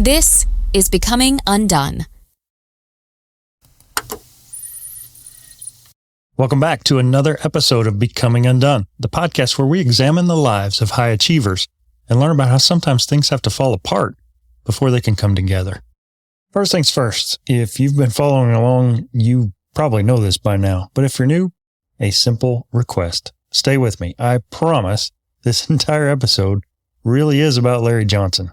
This is Becoming Undone. Welcome back to another episode of Becoming Undone, the podcast where we examine the lives of high achievers and learn about how sometimes things have to fall apart before they can come together. First things first, if you've been following along, you probably know this by now, but if you're new, a simple request. Stay with me. I promise this entire episode really is about Larry Johnson.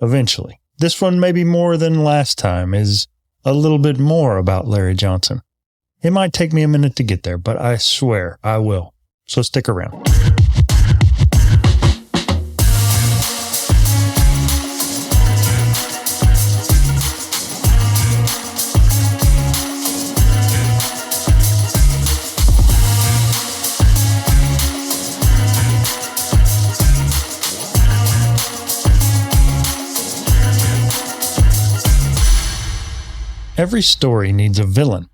Eventually. This one, maybe more than last time, is a little bit more about Larry Johnson. It might take me a minute to get there, but I swear I will. So stick around. Every story needs a villain.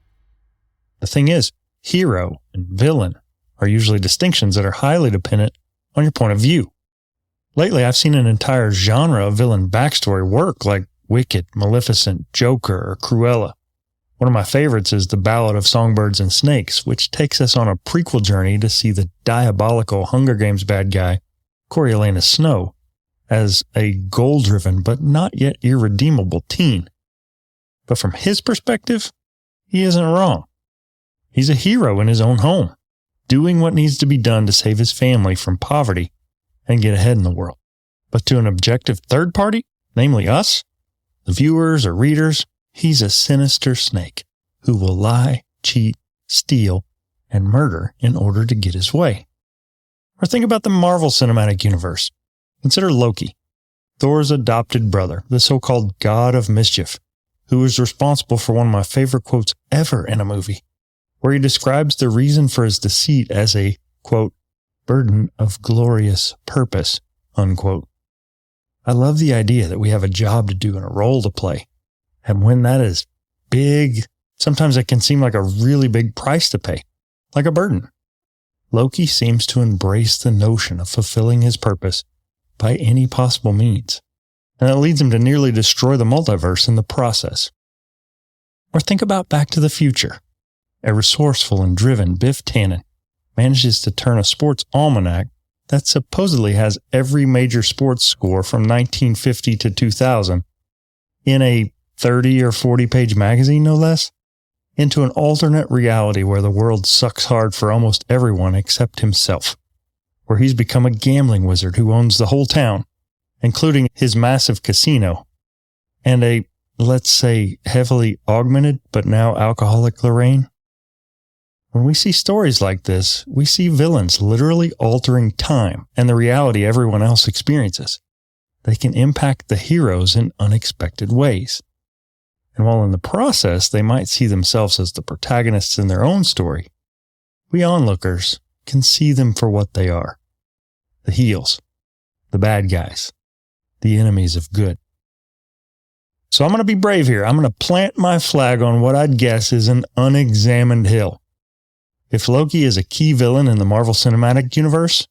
The thing is, hero and villain are usually distinctions that are highly dependent on your point of view. Lately, I've seen an entire genre of villain backstory work, like Wicked, Maleficent, Joker, or Cruella. One of my favorites is The Ballad of Songbirds and Snakes, which takes us on a prequel journey to see the diabolical Hunger Games bad guy, Coriolanus Snow, as a goal-driven but not yet irredeemable teen. But from his perspective, he isn't wrong. He's a hero in his own home, doing what needs to be done to save his family from poverty and get ahead in the world. But to an objective third party, namely us, the viewers or readers, he's a sinister snake who will lie, cheat, steal, and murder in order to get his way. Or think about the Marvel Cinematic Universe. Consider Loki, Thor's adopted brother, the so-called God of Mischief, who is responsible for one of my favorite quotes ever in a movie, where he describes the reason for his deceit as a, quote, burden of glorious purpose, unquote. I love the idea that we have a job to do and a role to play. And when that is big, sometimes it can seem like a really big price to pay, like a burden. Loki seems to embrace the notion of fulfilling his purpose by any possible means. And that leads him to nearly destroy the multiverse in the process. Or think about Back to the Future. A resourceful and driven Biff Tannen manages to turn a sports almanac that supposedly has every major sports score from 1950 to 2000 in a 30 or 40-page magazine, no less, into an alternate reality where the world sucks hard for almost everyone except himself, where he's become a gambling wizard who owns the whole town, including his massive casino, and a, let's say, heavily augmented but now alcoholic Lorraine. When we see stories like this, we see villains literally altering time and the reality everyone else experiences. They can impact the heroes in unexpected ways. And while in the process they might see themselves as the protagonists in their own story, we onlookers can see them for what they are. The heels, the bad guys, the enemies of good. So I'm going to be brave here. I'm going to plant my flag on what I'd guess is an unexamined hill. If Loki is a key villain in the Marvel Cinematic Universe,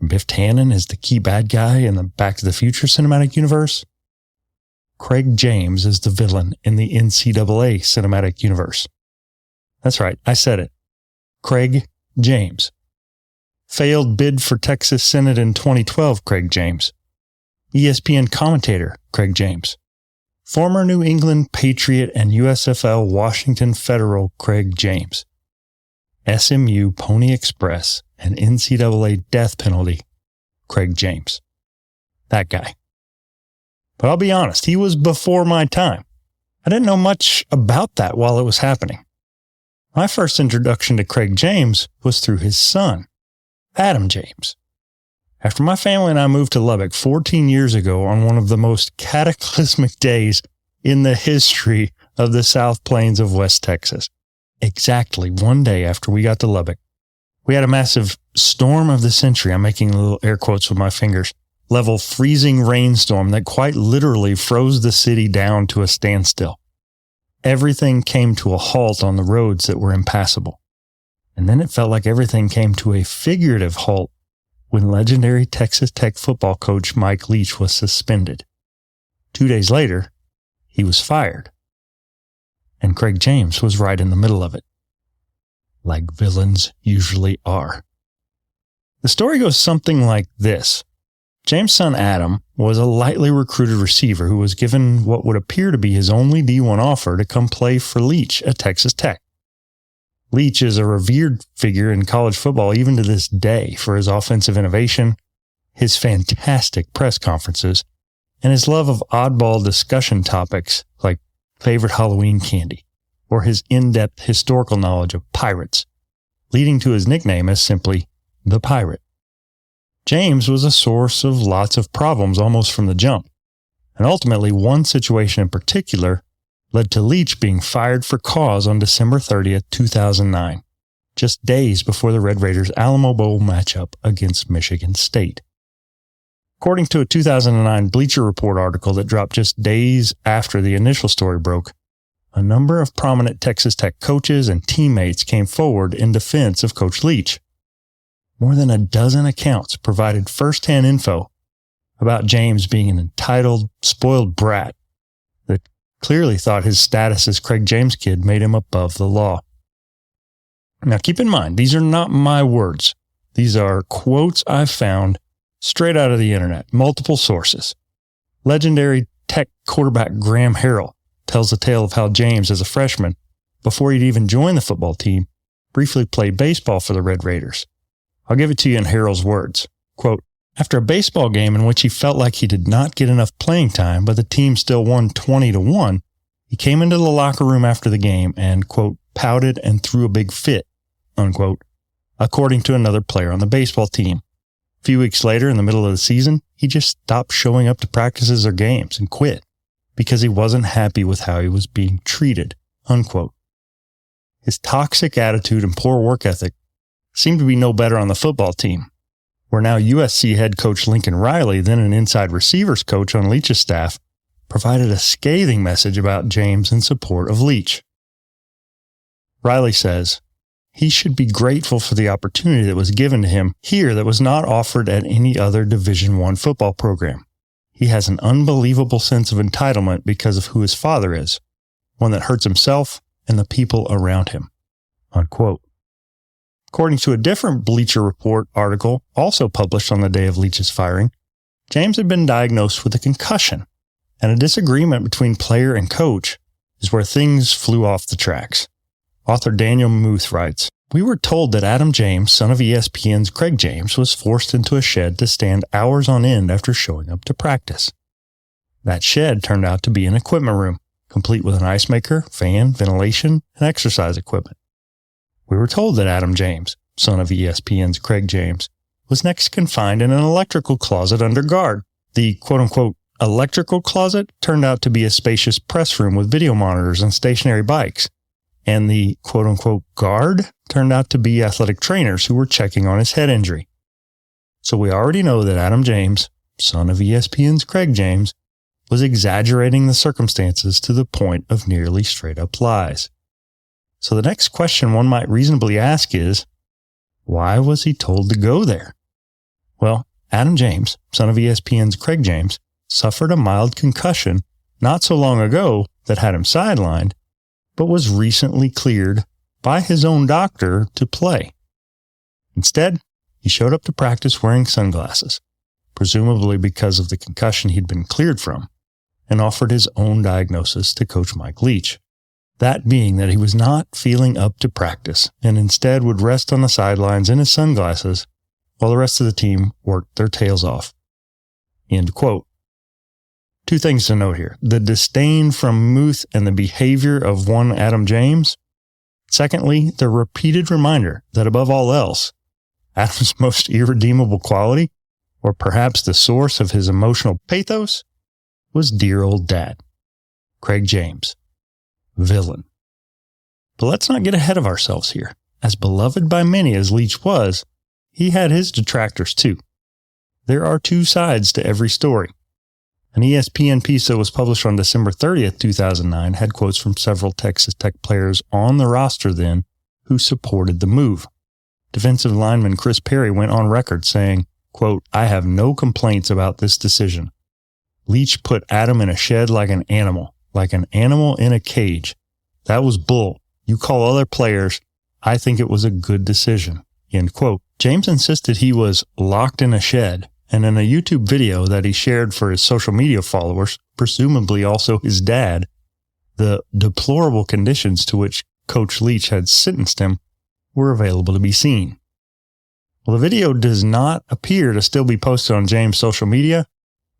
Biff Tannen is the key bad guy in the Back to the Future Cinematic Universe, Craig James is the villain in the NCAA Cinematic Universe. That's right, I said it. Craig James. Failed bid for Texas Senate in 2012, Craig James. ESPN commentator, Craig James. Former New England Patriot and USFL Washington Federal, Craig James. SMU Pony Express and NCAA death penalty, Craig James. That guy. But I'll be honest, he was before my time. I didn't know much about that while it was happening. My first introduction to Craig James was through his son, Adam James. After my family and I moved to Lubbock 14 years ago on one of the most cataclysmic days in the history of the South Plains of West Texas, exactly one day after we got to Lubbock, we had a massive storm of the century, I'm making little air quotes with my fingers, level freezing rainstorm that quite literally froze the city down to a standstill. Everything came to a halt on the roads that were impassable. And then it felt like everything came to a figurative halt when legendary Texas Tech football coach Mike Leach was suspended. 2 days later, he was fired. And Craig James was right in the middle of it, like villains usually are. The story goes something like this. James' son Adam was a lightly recruited receiver who was given what would appear to be his only D1 offer to come play for Leach at Texas Tech. Leach is a revered figure in college football even to this day for his offensive innovation, his fantastic press conferences, and his love of oddball discussion topics like favorite Halloween candy, or his in-depth historical knowledge of pirates, leading to his nickname as simply the Pirate. James was a source of lots of problems almost from the jump, and ultimately one situation in particular led to Leach being fired for cause on December 30th, 2009, just days before the Red Raiders' Alamo Bowl matchup against Michigan State. According to a 2009 Bleacher Report article that dropped just days after the initial story broke, a number of prominent Texas Tech coaches and teammates came forward in defense of Coach Leach. More than a dozen accounts provided firsthand info about James being an entitled, spoiled brat that clearly thought his status as Craig James' kid made him above the law. Now keep in mind, these are not my words. These are quotes I've found straight out of the internet, multiple sources. Legendary Tech quarterback Graham Harrell tells the tale of how James, as a freshman, before he'd even joined the football team, briefly played baseball for the Red Raiders. I'll give it to you in Harrell's words. Quote, after a baseball game in which he felt like he did not get enough playing time, but the team still won 20-1, he came into the locker room after the game and, quote, pouted and threw a big fit, unquote, according to another player on the baseball team. A few weeks later, in the middle of the season, he just stopped showing up to practices or games and quit because he wasn't happy with how he was being treated, unquote. His toxic attitude and poor work ethic seemed to be no better on the football team, where now USC head coach Lincoln Riley, then an inside receivers coach on Leach's staff, provided a scathing message about James in support of Leach. Riley says, he should be grateful for the opportunity that was given to him here that was not offered at any other Division I football program. He has an unbelievable sense of entitlement because of who his father is, one that hurts himself and the people around him, unquote. According to a different Bleacher Report article, also published on the day of Leach's firing, James had been diagnosed with a concussion, and a disagreement between player and coach is where things flew off the tracks. Author Daniel Muth writes, we were told that Adam James, son of ESPN's Craig James, was forced into a shed to stand hours on end after showing up to practice. That shed turned out to be an equipment room, complete with an ice maker, fan, ventilation, and exercise equipment. We were told that Adam James, son of ESPN's Craig James, was next confined in an electrical closet under guard. The quote-unquote electrical closet turned out to be a spacious press room with video monitors and stationary bikes. And the quote-unquote guard turned out to be athletic trainers who were checking on his head injury. So we already know that Adam James, son of ESPN's Craig James, was exaggerating the circumstances to the point of nearly straight-up lies. So the next question one might reasonably ask is, why was he told to go there? Well, Adam James, son of ESPN's Craig James, suffered a mild concussion not so long ago that had him sidelined, but was recently cleared by his own doctor to play. Instead, he showed up to practice wearing sunglasses, presumably because of the concussion he'd been cleared from, and offered his own diagnosis to Coach Mike Leach. That being that he was not feeling up to practice and instead would rest on the sidelines in his sunglasses while the rest of the team worked their tails off. End quote. Two things to note here. The disdain from Muth and the behavior of one Adam James. Secondly, the repeated reminder that above all else, Adam's most irredeemable quality, or perhaps the source of his emotional pathos, was dear old dad, Craig James, villain. But let's not get ahead of ourselves here. As beloved by many as Leach was, he had his detractors too. There are two sides to every story. An ESPN piece that was published on December 30th, 2009 had quotes from several Texas Tech players on the roster then who supported the move. Defensive lineman Chris Perry went on record saying, quote, I have no complaints about this decision. Leach put Adam in a shed like an animal in a cage. That was bull. You call other players. I think it was a good decision." End quote. James insisted he was locked in a shed, and in a YouTube video that he shared for his social media followers, presumably also his dad, the deplorable conditions to which Coach Leach had sentenced him were available to be seen. Well, the video does not appear to still be posted on James' social media.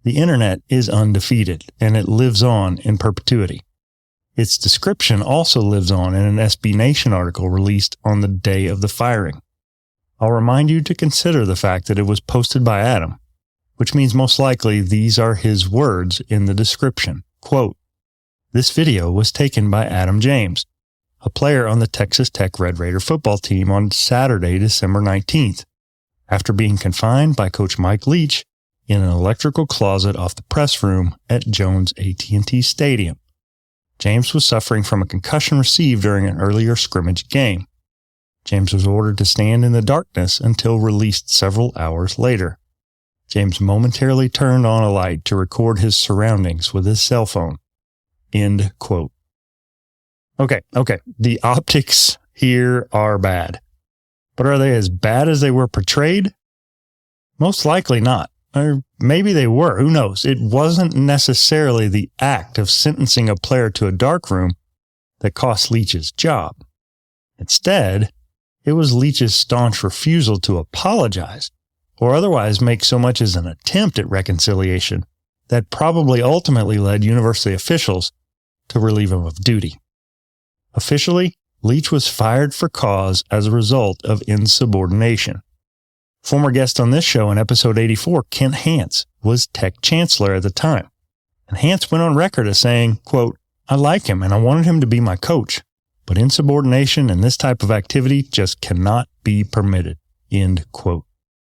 The internet is undefeated, and it lives on in perpetuity. Its description also lives on in an SB Nation article released on the day of the firing. I'll remind you to consider the fact that it was posted by Adam, which means most likely these are his words in the description. Quote, "This video was taken by Adam James, a player on the Texas Tech Red Raider football team on Saturday, December 19th, after being confined by Coach Mike Leach in an electrical closet off the press room at Jones AT&T Stadium. James was suffering from a concussion received during an earlier scrimmage game. James was ordered to stand in the darkness until released several hours later. James momentarily turned on a light to record his surroundings with his cell phone." End quote. Okay. The optics here are bad. But are they as bad as they were portrayed? Most likely not. Or maybe they were. Who knows? It wasn't necessarily the act of sentencing a player to a darkroom that cost Leach's job. Instead, it was Leach's staunch refusal to apologize or otherwise make so much as an attempt at reconciliation that probably ultimately led university officials to relieve him of duty. Officially, Leach was fired for cause as a result of insubordination. Former guest on this show in episode 84, Kent Hance, was Tech Chancellor at the time. And Hance went on record as saying, quote, "I like him and I wanted him to be my coach, but insubordination and this type of activity just cannot be permitted." End quote.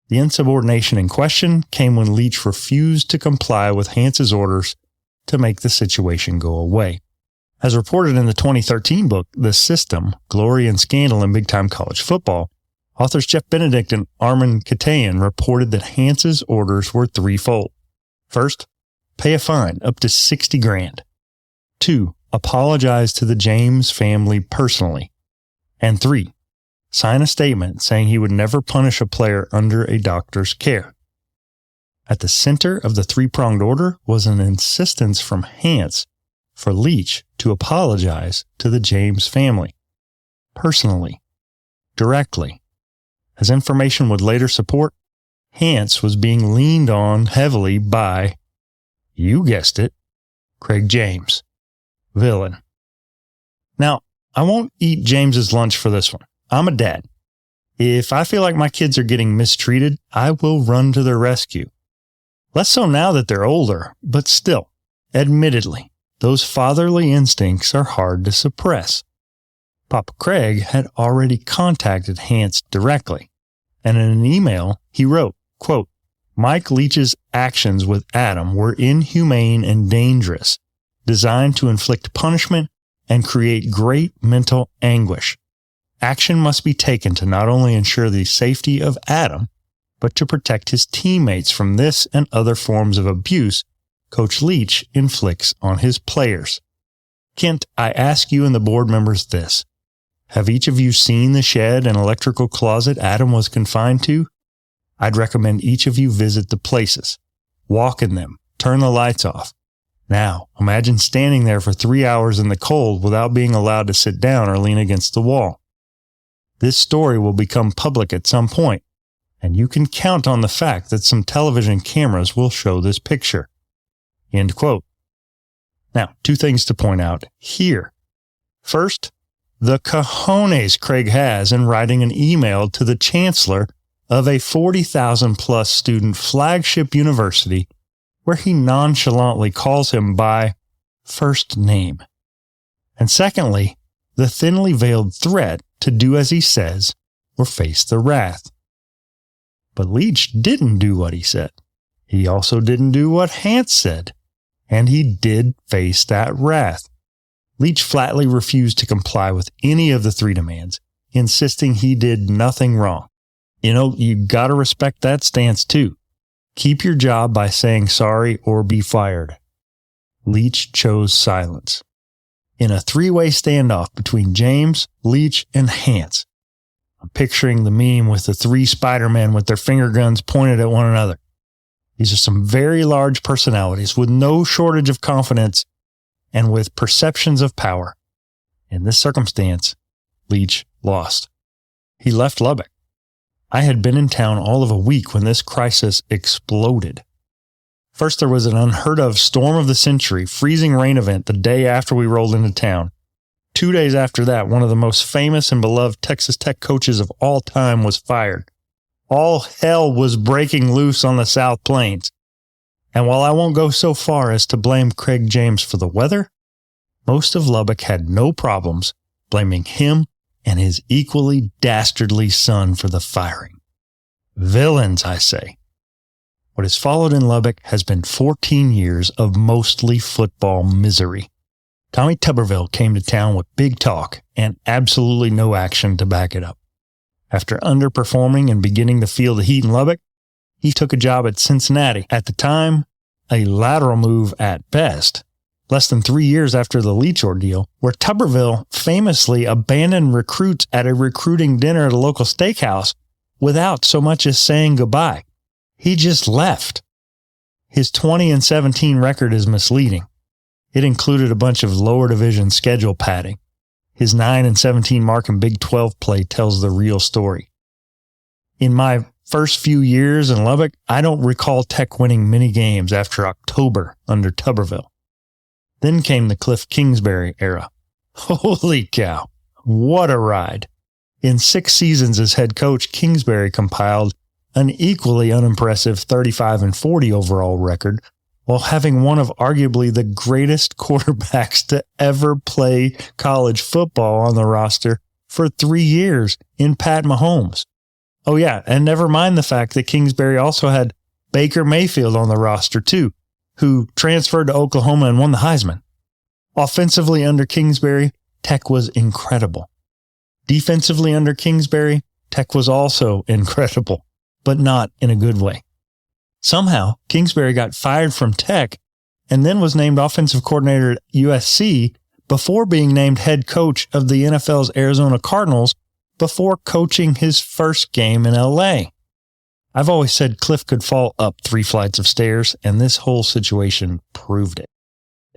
The insubordination in question came when Leach refused to comply with Hance's orders to make the situation go away. As reported in the 2013 book, The System, Glory and Scandal in Big Time College Football, authors Jeff Benedict and Armin Katayan reported that Hance's orders were threefold. First, pay a fine up to $60,000. 2, apologize to the James family personally. And 3, sign a statement saying he would never punish a player under a doctor's care. At the center of the three-pronged order was an insistence from Hance for Leach to apologize to the James family, personally, directly. As information would later support, Hance was being leaned on heavily by, you guessed it, Craig James, villain. Now, I won't eat James's lunch for this one. I'm a dad. If I feel like my kids are getting mistreated, I will run to their rescue. Less so now that they're older, but still, admittedly, those fatherly instincts are hard to suppress. Papa Craig had already contacted Hance directly, and in an email he wrote, quote, "Mike Leach's actions with Adam were inhumane and dangerous, designed to inflict punishment and create great mental anguish. Action must be taken to not only ensure the safety of Adam, but to protect his teammates from this and other forms of abuse Coach Leach inflicts on his players. Kent, I ask you and the board members this. Have each of you seen the shed and electrical closet Adam was confined to? I'd recommend each of you visit the places. Walk in them. Turn the lights off. Now, imagine standing there for 3 hours in the cold without being allowed to sit down or lean against the wall. This story will become public at some point, and you can count on the fact that some television cameras will show this picture." End quote. Now, 2 things to point out here. First, the cojones Craig has in writing an email to the chancellor of a 40,000 plus student flagship university where he nonchalantly calls him by first name. And secondly, the thinly veiled threat to do as he says or face the wrath. But Leach didn't do what he said. He also didn't do what Hance said. And he did face that wrath. Leach flatly refused to comply with any of the 3 demands, insisting he did nothing wrong. You know, you gotta respect that stance too. Keep your job by saying sorry or be fired. Leach chose silence. In a three-way standoff between James, Leach, and Hans. I'm picturing the meme with the three Spider-Men with their finger guns pointed at one another. These are some very large personalities with no shortage of confidence and with perceptions of power. In this circumstance, Leach lost. He left Lubbock. I had been in town all of a week when this crisis exploded. First, there was an unheard-of storm of the century, freezing rain event the day after we rolled into town. 2 days after that, one of the most famous and beloved Texas Tech coaches of all time was fired. All hell was breaking loose on the South Plains. And while I won't go so far as to blame Craig James for the weather, most of Lubbock had no problems blaming him and his equally dastardly son for the firing. Villains, I say. What has followed in Lubbock has been 14 years of mostly football misery. Tommy Tuberville came to town with big talk and absolutely no action to back it up. After underperforming and beginning to feel the heat in Lubbock, he took a job at Cincinnati, at the time, a lateral move at best, less than 3 years after the Leach ordeal, where Tuberville famously abandoned recruits at a recruiting dinner at a local steakhouse without so much as saying goodbye. He just left. His 20-17 record is misleading. It included a bunch of lower division schedule padding. His 9-17 mark in Big 12 play tells the real story. In my first few years in Lubbock, I don't recall Tech winning many games after October under Tuberville. Then came the Cliff Kingsbury era. Holy cow, what a ride. In 6 seasons as head coach, Kingsbury compiled an equally unimpressive 35-40 overall record, while having one of arguably the greatest quarterbacks to ever play college football on the roster for 3 years in Pat Mahomes. Oh yeah, and never mind the fact that Kingsbury also had Baker Mayfield on the roster too, who transferred to Oklahoma and won the Heisman. Offensively under Kingsbury, Tech was incredible. Defensively under Kingsbury, Tech was also incredible, but not in a good way. Somehow, Kingsbury got fired from Tech and then was named offensive coordinator at USC before being named head coach of the NFL's Arizona Cardinals before coaching his first game in LA. I've always said Cliff could fall up 3 flights of stairs, and this whole situation proved it.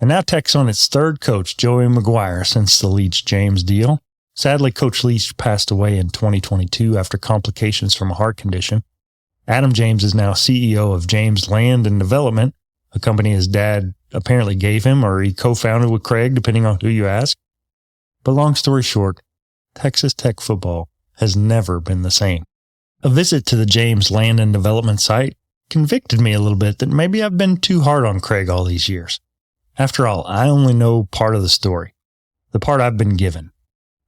And now Tech's on its third coach, Joey McGuire, since the Leach-James deal. Sadly, Coach Leach passed away in 2022 after complications from a heart condition. Adam James is now CEO of James Land and Development, a company his dad apparently gave him or he co-founded with Craig, depending on who you ask. But long story short, Texas Tech football has never been the same. A visit to the James Land and Development site convicted me a little bit that maybe I've been too hard on Craig all these years. After all, I only know part of the story, the part I've been given.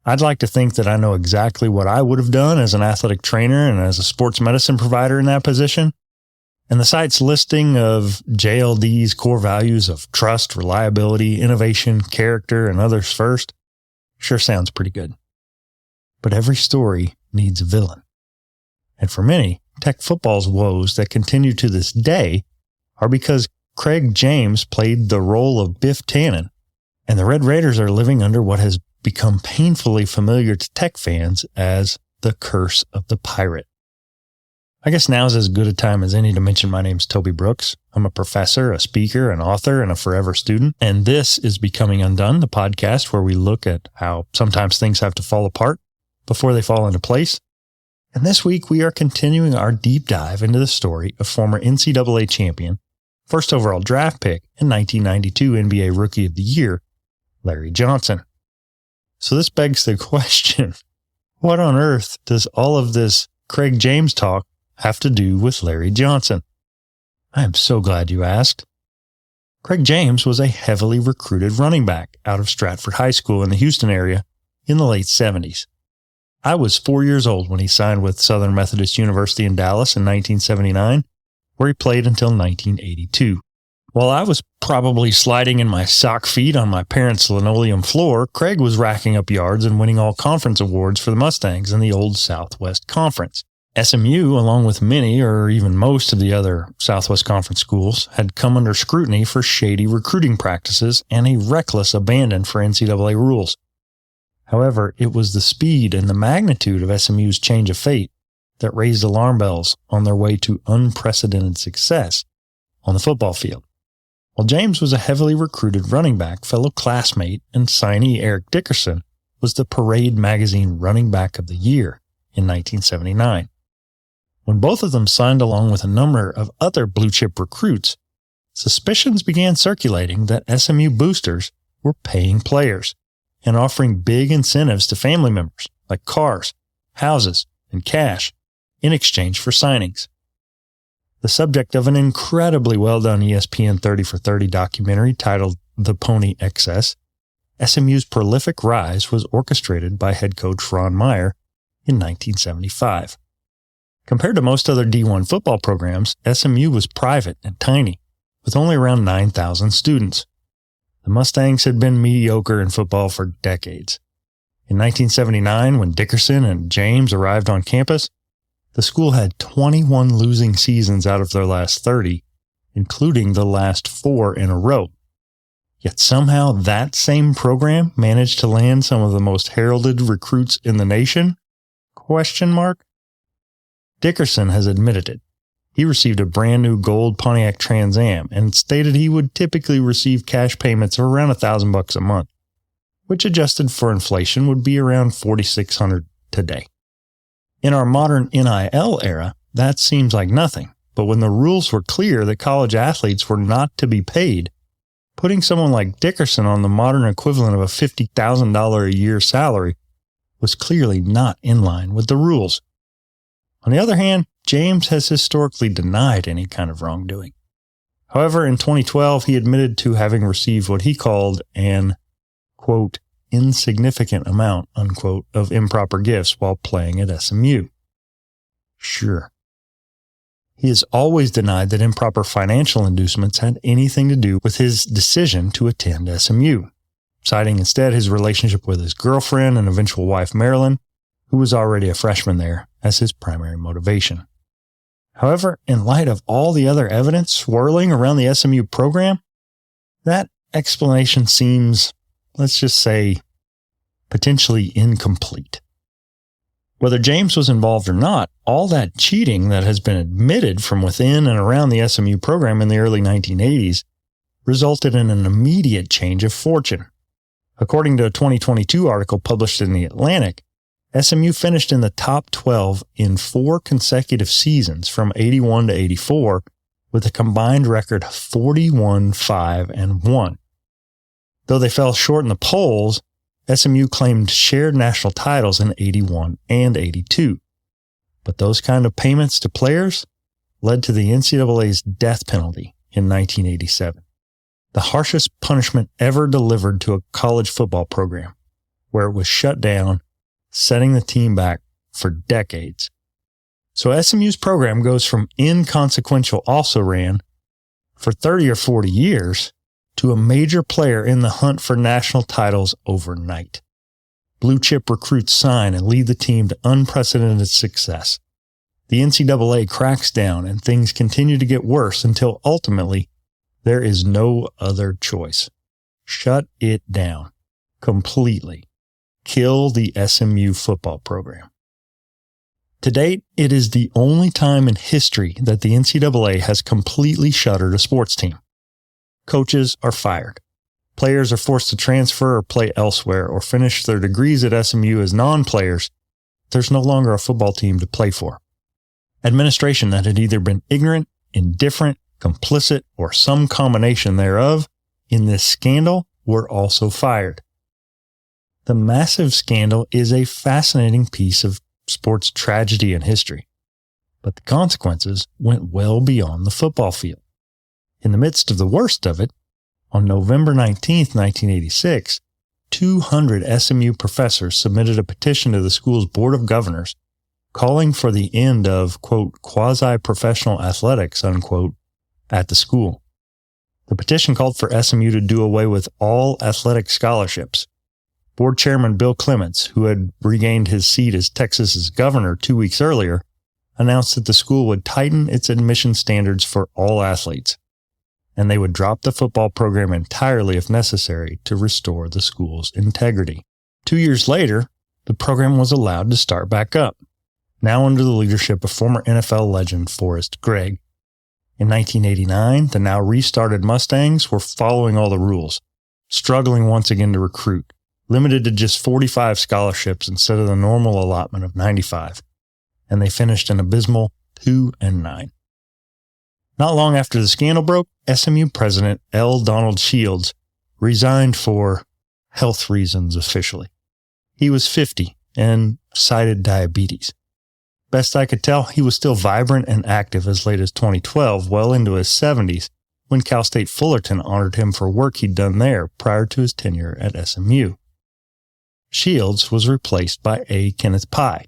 I'd like to think that I know exactly what I would have done as an athletic trainer and as a sports medicine provider in that position. And the site's listing of JLD's core values of trust, reliability, innovation, character, and others first sure sounds pretty good. But every story needs a villain. And for many, Tech football's woes that continue to this day are because Craig James played the role of Biff Tannen, and the Red Raiders are living under what has become painfully familiar to Tech fans as the curse of the pirate. I guess now's as good a time as any to mention my name's Toby Brooks. I'm a professor, a speaker, an author, and a forever student. And this is Becoming Undone, the podcast where we look at how sometimes things have to fall apart before they fall into place. And this week we are continuing our deep dive into the story of former NCAA champion, first overall draft pick and 1992 NBA Rookie of the Year, Larry Johnson. So this begs the question, what on earth does all of this Craig James talk have to do with Larry Johnson? I am so glad you asked. Craig James was a heavily recruited running back out of Stratford High School in the Houston area in the late 70s. I was 4 years old when he signed with Southern Methodist University in Dallas in 1979, where he played until 1982. While I was probably sliding in my sock feet on my parents' linoleum floor, Craig was racking up yards and winning all conference awards for the Mustangs in the old Southwest Conference. SMU, along with many or even most of the other Southwest Conference schools, had come under scrutiny for shady recruiting practices and a reckless abandon for NCAA rules. However, it was the speed and the magnitude of SMU's change of fate that raised alarm bells on their way to unprecedented success on the football field. While James was a heavily recruited running back, fellow classmate and signee Eric Dickerson was the Parade magazine running back of the year in 1979. When both of them signed along with a number of other blue-chip recruits, suspicions began circulating that SMU boosters were paying players and offering big incentives to family members like cars, houses, and cash in exchange for signings. The subject of an incredibly well-done ESPN 30 for 30 documentary titled The Pony Excess, SMU's prolific rise was orchestrated by head coach Ron Meyer in 1975. Compared to most other D1 football programs, SMU was private and tiny, with only around 9,000 students. The Mustangs had been mediocre in football for decades. In 1979, when Dickerson and James arrived on campus, the school had 21 losing seasons out of their last 30, including the last 4 in a row. Yet somehow that same program managed to land some of the most heralded recruits in the nation? ? Dickerson has admitted it. He received a brand new gold Pontiac Trans Am and stated he would typically receive cash payments of around $1,000 a month, which adjusted for inflation would be around $4,600 today. In our modern NIL era, that seems like nothing, but when the rules were clear that college athletes were not to be paid, putting someone like Dickerson on the modern equivalent of a $50,000 a year salary was clearly not in line with the rules. On the other hand, James has historically denied any kind of wrongdoing. However, in 2012, he admitted to having received what he called an, quote, insignificant amount, unquote, of improper gifts while playing at SMU. Sure. He has always denied that improper financial inducements had anything to do with his decision to attend SMU, citing instead his relationship with his girlfriend and eventual wife, Marilyn, who was already a freshman there, as his primary motivation. However, in light of all the other evidence swirling around the SMU program, that explanation seems, let's just say, potentially incomplete. Whether James was involved or not, all that cheating that has been admitted from within and around the SMU program in the early 1980s resulted in an immediate change of fortune. According to a 2022 article published in The Atlantic, SMU finished in the top 12 in 4 consecutive seasons from 81 to 84 with a combined record of 41-5-1. Though they fell short in the polls, SMU claimed shared national titles in 81 and 82. But those kind of payments to players led to the NCAA's death penalty in 1987, the harshest punishment ever delivered to a college football program, where it was shut down, setting the team back for decades. So SMU's program goes from inconsequential also-ran for 30 or 40 years to a major player in the hunt for national titles overnight. Blue-chip recruits sign and lead the team to unprecedented success. The NCAA cracks down and things continue to get worse until ultimately there is no other choice. Shut it down completely. Kill the SMU football program. To date, it is the only time in history that the NCAA has completely shuttered a sports team. Coaches are fired. Players are forced to transfer or play elsewhere or finish their degrees at SMU as non-players. There's no longer a football team to play for. Administration that had either been ignorant, indifferent, complicit, or some combination thereof in this scandal were also fired. The massive scandal is a fascinating piece of sports tragedy and history, but the consequences went well beyond the football field. In the midst of the worst of it, on November 19, 1986, 200 SMU professors submitted a petition to the school's Board of Governors calling for the end of, quote, quasi-professional athletics, unquote, at the school. The petition called for SMU to do away with all athletic scholarships. Board Chairman Bill Clements, who had regained his seat as Texas's governor 2 weeks earlier, announced that the school would tighten its admission standards for all athletes, and they would drop the football program entirely if necessary to restore the school's integrity. 2 years later, the program was allowed to start back up, now under the leadership of former NFL legend Forrest Gregg. In 1989, the now restarted Mustangs were following all the rules, struggling once again to recruit, limited to just 45 scholarships instead of the normal allotment of 95, and they finished an abysmal 2-9. Not long after the scandal broke, SMU president L. Donald Shields resigned for health reasons officially. He was 50 and cited diabetes. Best I could tell, he was still vibrant and active as late as 2012, well into his 70s, when Cal State Fullerton honored him for work he'd done there prior to his tenure at SMU. Shields was replaced by A. Kenneth Pye,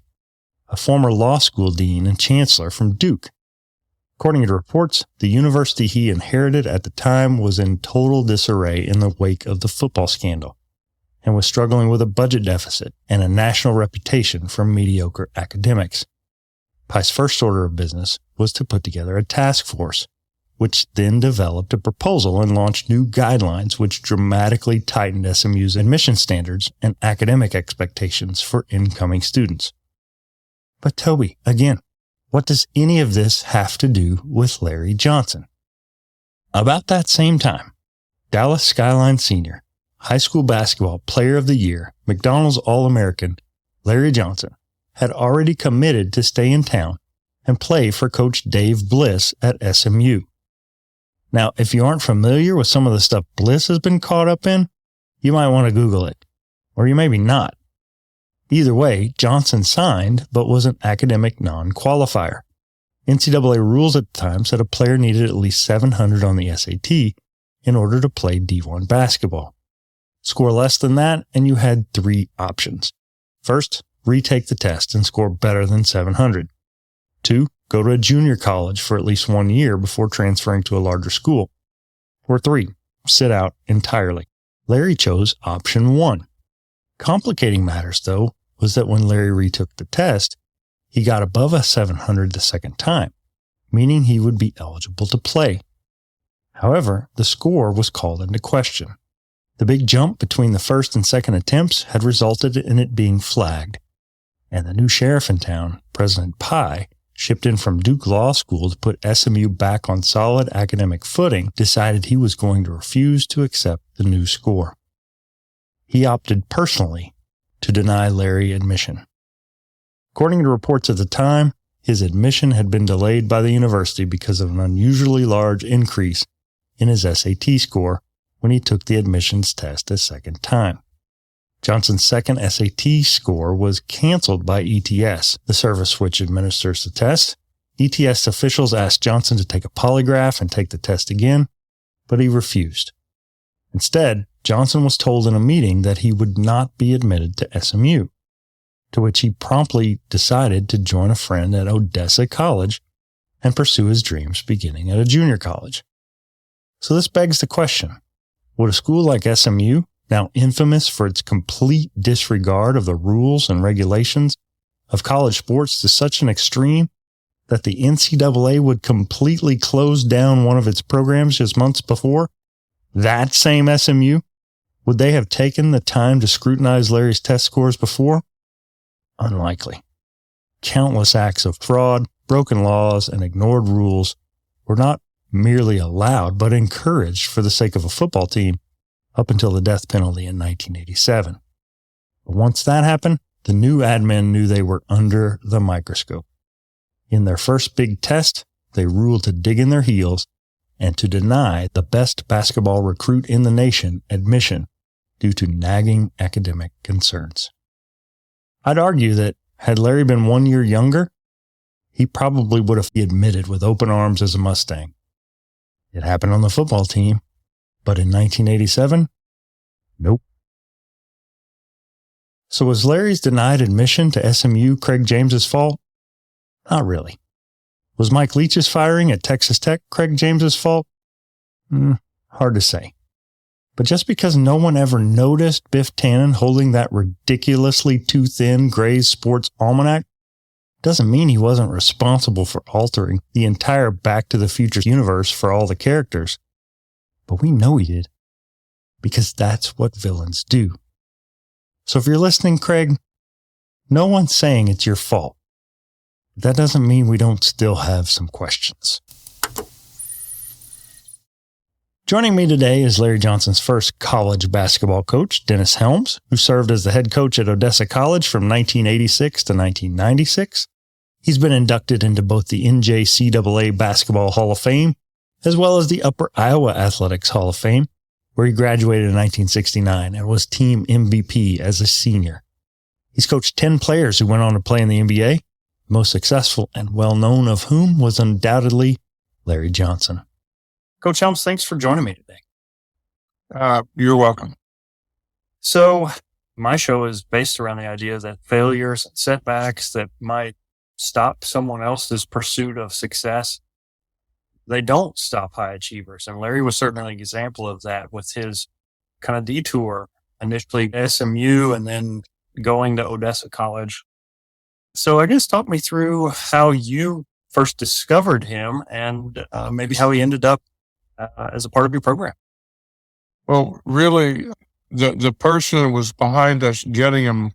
a former law school dean and chancellor from Duke. According to reports, the university he inherited at the time was in total disarray in the wake of the football scandal, and was struggling with a budget deficit and a national reputation for mediocre academics. Pye's first order of business was to put together a task force, which then developed a proposal and launched new guidelines which dramatically tightened SMU's admission standards and academic expectations for incoming students. But Toby, again, what does any of this have to do with Larry Johnson? About that same time, Dallas Skyline Senior, high school basketball player of the year, McDonald's All-American, Larry Johnson, had already committed to stay in town and play for Coach Dave Bliss at SMU. Now, if you aren't familiar with some of the stuff Bliss has been caught up in, you might want to Google it, or you maybe not. Either way, Johnson signed, but was an academic non-qualifier. NCAA rules at the time said a player needed at least 700 on the SAT in order to play D1 basketball. Score less than that, and you had 3 options. First, retake the test and score better than 700. 2, go to a junior college for at least 1 year before transferring to a larger school. Or 3, sit out entirely. Larry chose option 1. Complicating matters, though, was that when Larry retook the test, he got above a 700 the second time, meaning he would be eligible to play. However, the score was called into question. The big jump between the first and second attempts had resulted in it being flagged, and the new sheriff in town, President Pye, shipped in from Duke Law School to put SMU back on solid academic footing, decided he was going to refuse to accept the new score. He opted personally to deny Larry admission. According to reports at the time, his admission had been delayed by the university because of an unusually large increase in his SAT score when he took the admissions test a second time. Johnson's second SAT score was canceled by ETS, the service which administers the test. ETS officials asked Johnson to take a polygraph and take the test again, but he refused. Instead, Johnson was told in a meeting that he would not be admitted to SMU, to which he promptly decided to join a friend at Odessa College and pursue his dreams beginning at a junior college. So this begs the question, would a school like SMU, now infamous for its complete disregard of the rules and regulations of college sports to such an extreme that the NCAA would completely close down one of its programs just months before, that same SMU, would they have taken the time to scrutinize Larry's test scores before? Unlikely. Countless acts of fraud, broken laws, and ignored rules were not merely allowed, but encouraged for the sake of a football team up until the death penalty in 1987. But once that happened, the new admin knew they were under the microscope. In their first big test, they ruled to dig in their heels and to deny the best basketball recruit in the nation admission due to nagging academic concerns. I'd argue that had Larry been 1 year younger, he probably would have been admitted with open arms as a Mustang. It happened on the football team, but in 1987, nope. So was Larry's denied admission to SMU Craig James's fault? Not really. Was Mike Leach's firing at Texas Tech Craig James's fault? Hard to say. But just because no one ever noticed Biff Tannen holding that ridiculously too thin Gray's Sports Almanac doesn't mean he wasn't responsible for altering the entire Back to the Future universe for all the characters. But we know he did, because that's what villains do. So if you're listening, Craig, no one's saying it's your fault. That doesn't mean we don't still have some questions. Joining me today is Larry Johnson's first college basketball coach, Dennis Helms, who served as the head coach at Odessa College from 1986 to 1996. He's been inducted into both the NJCAA Basketball Hall of Fame as well as the Upper Iowa Athletics Hall of Fame, where he graduated in 1969 and was team MVP as a senior. He's coached 10 players who went on to play in the NBA, most successful and well-known of whom was undoubtedly Larry Johnson. Coach Helms, thanks for joining me today. You're welcome. So my show is based around the idea that failures and setbacks that might stop someone else's pursuit of success, they don't stop high achievers. And Larry was certainly an example of that with his kind of detour, initially SMU and then going to Odessa College. So I guess talk me through how you first discovered him and maybe how he ended up as a part of your program. Well, really, the person that was behind us getting him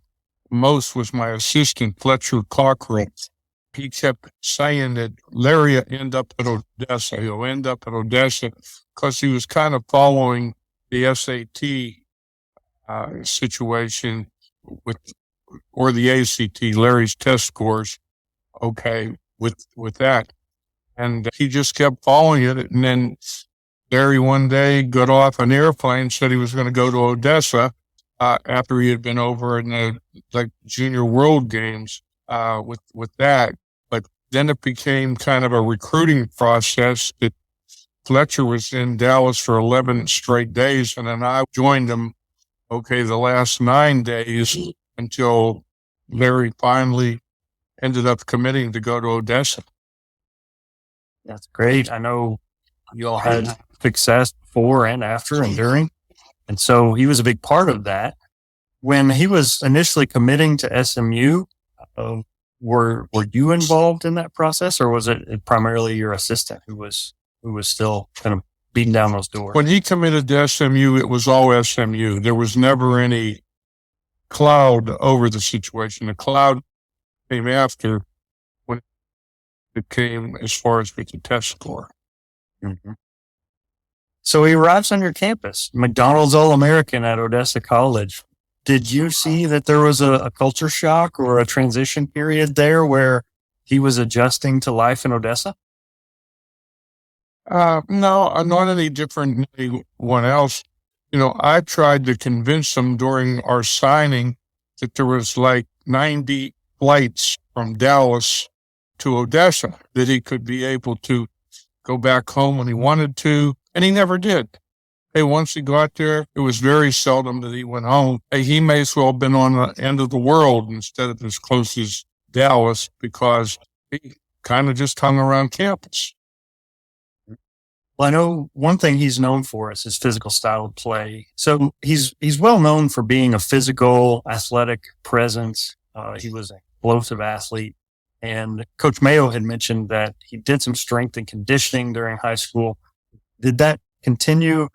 most was my assistant, Fletcher Cockrell. He kept saying that Larry will end up at Odessa. He'll end up at Odessa because he was kind of following the SAT situation or the ACT, Larry's test scores, with that. And he just kept following it. And then Larry one day got off an airplane, said he was going to go to Odessa after he had been over in the Junior World Games with that. But then it became kind of a recruiting process that Fletcher was in Dallas for 11 straight days, and then I joined him, the last 9 days until Larry finally ended up committing to go to Odessa. That's great. I know you all had success before and after and during, and so he was a big part of that. When he was initially committing to SMU, were you involved in that process, or was it primarily your assistant who was still kind of beating down those doors? When he committed to SMU, it was all SMU. There was never any cloud over the situation. The cloud came after when it came as far as with the test score. Mm-hmm. So he arrives on your campus, McDonald's All-American at Odessa College. Did you see that there was a culture shock or a transition period there where he was adjusting to life in Odessa? No, not any different than anyone else. I tried to convince him during our signing that there was like 90 flights from Dallas to Odessa, that he could be able to go back home when he wanted to, and he never did. Once he got there, it was very seldom that he went home. He may as well have been on the end of the world instead of as close as Dallas, because he kind of just hung around campus. Well, I know one thing he's known for is his physical style of play. So he's well known for being a physical, athletic presence. He was an explosive athlete. And Coach Mayo had mentioned that he did some strength and conditioning during high school. Did that continue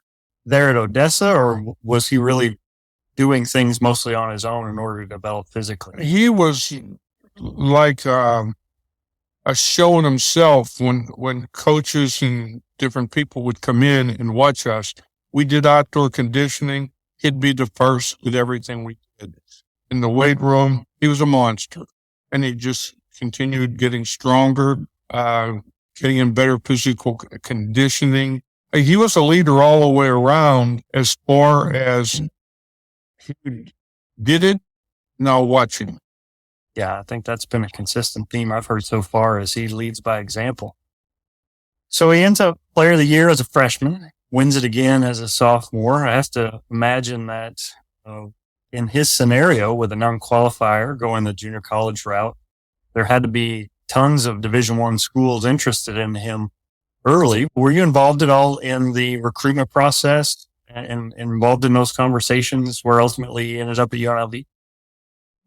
there at Odessa, or was he really doing things mostly on his own in order to develop physically? He was like showing himself when coaches and different people would come in and watch us. We did outdoor conditioning. He'd be the first with everything we did. In the weight room, he was a monster. And he just continued getting stronger, getting in better physical conditioning. He was a leader all the way around as far as he did it. Now watch him. Yeah, I think that's been a consistent theme I've heard so far, as he leads by example. So he ends up player of the year as a freshman, wins it again as a sophomore. I have to imagine that in his scenario with a non-qualifier going the junior college route, there had to be tons of Division I schools interested in him early. Were you involved at all in the recruitment process and involved in those conversations where ultimately he ended up at UNLV?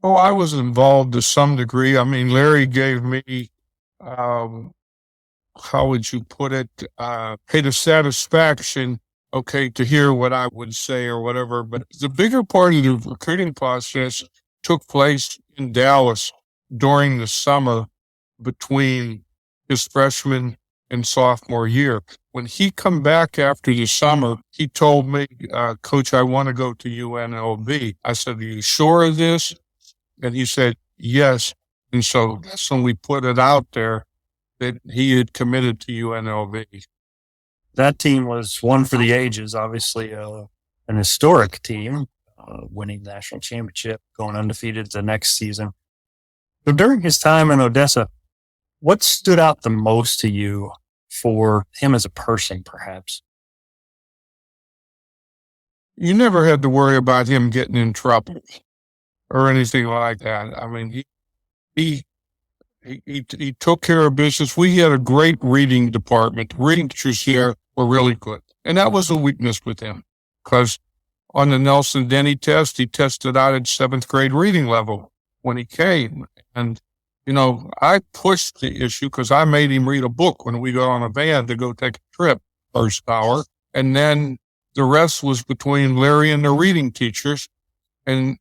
Oh, I was involved to some degree. I mean, Larry gave me, how would you put it? The satisfaction, okay, to hear what I would say or whatever. But the bigger part of the recruiting process took place in Dallas during the summer between his freshman and sophomore year. When he come back after the summer, he told me, Coach, I want to go to UNLV. I said, are you sure of this? And he said, yes. And so that's when we put it out there that he had committed to UNLV. That team was one for the ages, obviously an historic team, winning the national championship, going undefeated the next season. So during his time in Odessa, what stood out the most to you for him as a person, perhaps? You never had to worry about him getting in trouble or anything like that. I mean, he took care of business. We had a great reading department. The reading teachers here were really good. And that was a weakness with him because on the Nelson Denny test, he tested out at 7th grade reading level when he came. And, you know, I pushed the issue because I made him read a book when we got on a van to go take a trip first hour. And then the rest was between Larry and the reading teachers. And